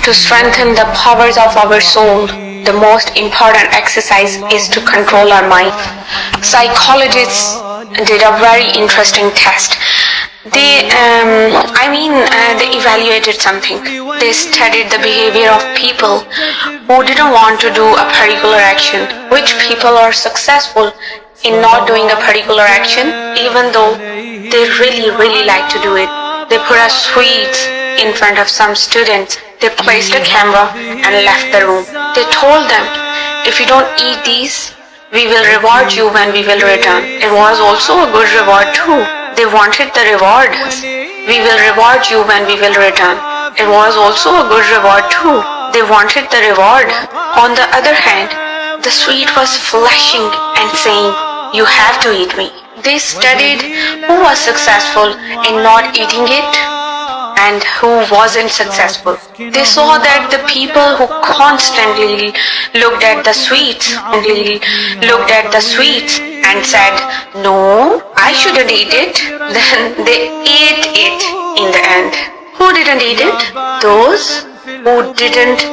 To strengthen the powers of our soul, the most important exercise is to control our mind. Psychologists did a very interesting test. They evaluated something. They studied the behavior of people who didn't want to do a particular action, which people are successful in not doing a particular action, even though they really like to do it. They put a sweets in front of some students. They placed a camera and left the room. They told them, if you don't eat these, we will reward you when we will return. It was also a good reward too. They wanted the reward. We will reward you when we will return. It was also a good reward too. They wanted the reward. On the other hand, the sweet was flashing and saying, you have to eat me. They studied who was successful in not eating it and who wasn't successful. They saw that the people who constantly looked at the sweets and said, no, I shouldn't eat it, then they ate it in the end. Who didn't eat it? Those who didn't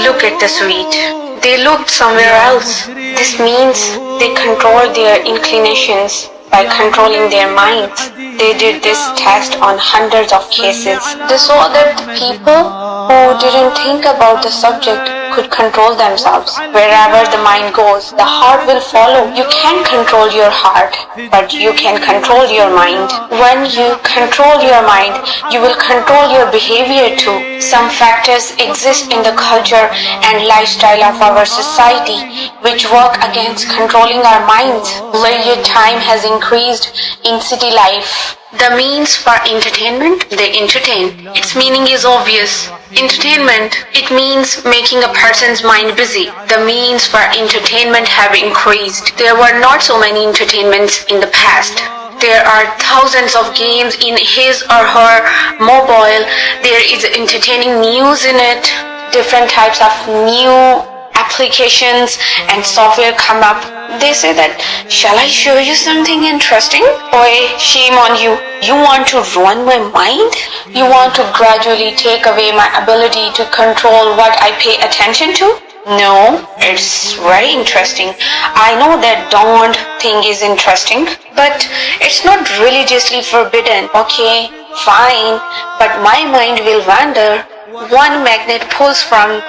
look at the sweet. They looked somewhere else. This means they controlled their inclinations by controlling their minds. They did this test on hundreds of cases. They saw that the people who didn't think about the subject could control themselves. Wherever the mind goes, the heart will follow. You can't control your heart, but you can control your mind. When you control your mind, you will control your behavior too. Some factors exist in the culture and lifestyle of our society which work against controlling our minds. Leisure time has increased in city life. The means for entertainment, they entertain. Its meaning is obvious. Entertainment, it means making a person's mind busy. The means for entertainment have increased. There were not so many entertainments in the past. There are thousands of games in his or her mobile. There is entertaining news in it. Different types of new applications and software come up. They say that, shall I show you something interesting? Boy, shame on you. You want to ruin my mind? You want to gradually take away my ability to control what I pay attention to? No, it's very interesting. I know that don't think is interesting, but it's not religiously forbidden. Okay, fine, but my mind will wander. One magnet pulls from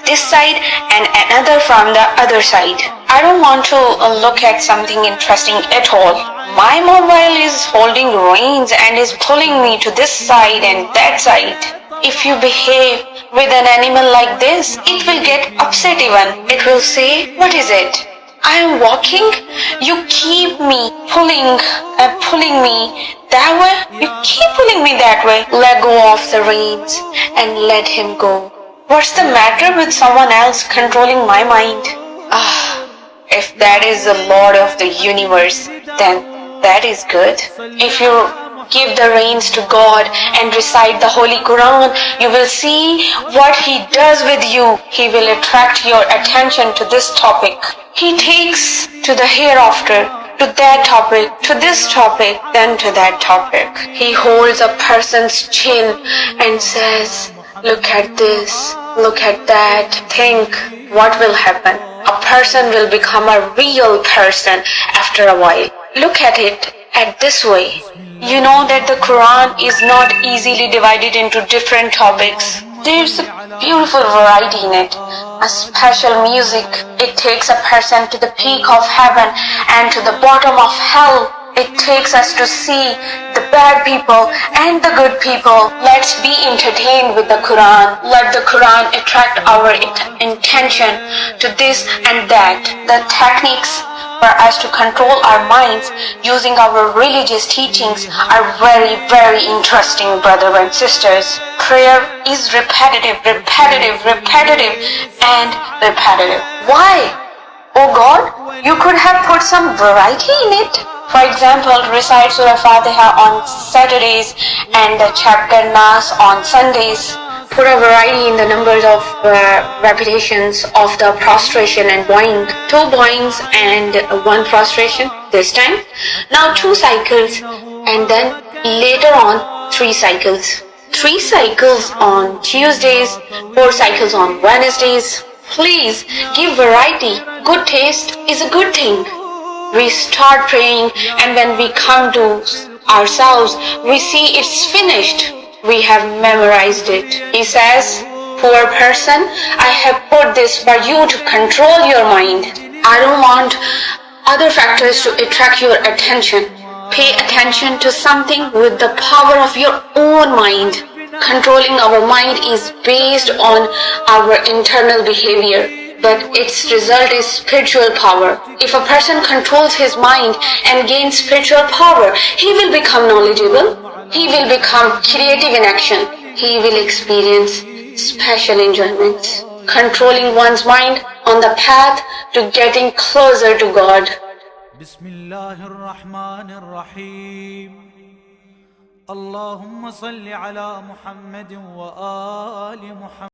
this side and another from the other side. I don't want to look at something interesting at all. My mobile is holding reins and is pulling me to this side and that side. If you behave with an animal like this, it will get upset even. It will say, what is it? I am walking, you keep me pulling me that way, you keep pulling me that way. Let go of the reins and let him go. What's the matter with someone else controlling my mind? If that is the Lord of the universe, then that is good. If you give the reins to God and recite the Holy Quran, you will see what He does with you. He will attract your attention to this topic. He takes to the hereafter, to that topic, to this topic, then to that topic. He holds a person's chin and says, look at this, look at that, think what will happen. A person will become a real person after a while. Look at it at this way. You know that the Quran is not easily divided into different topics. There's a beautiful variety in it. A special music. It takes a person to the peak of heaven and to the bottom of hell. It takes us to see the bad people and the good people. Let's be entertained with the Quran. Let the Quran attract our attention to this and that. The techniques for us to control our minds using our religious teachings are very, very interesting, brothers and sisters. Prayer is repetitive, and repetitive. Why? Oh God, you could have put some variety in it. For example, recite Surah Fatiha on Saturdays and the chapter Nas on Sundays. Put a variety in the numbers of repetitions of the prostration and bowing. 2 bowings and 1 prostration this time. Now 2 cycles and then later on 3 cycles. 3 cycles on Tuesdays, 4 cycles on Wednesdays. Please give variety. Good taste is a good thing. We start praying, and when we come to ourselves, we see it's finished. We have memorized it. He says, poor person, I have put this for you to control your mind. I don't want other factors to attract your attention. Pay attention to something with the power of your own mind. Controlling our mind is based on our internal behavior, but its result is spiritual power. If a person controls his mind and gains spiritual power, he will become knowledgeable. He will become creative in action. He will experience special enjoyments. Controlling one's mind on the path to getting closer to God. Bismillahir Rahmanir Rahim. اللهم صل على محمد وآل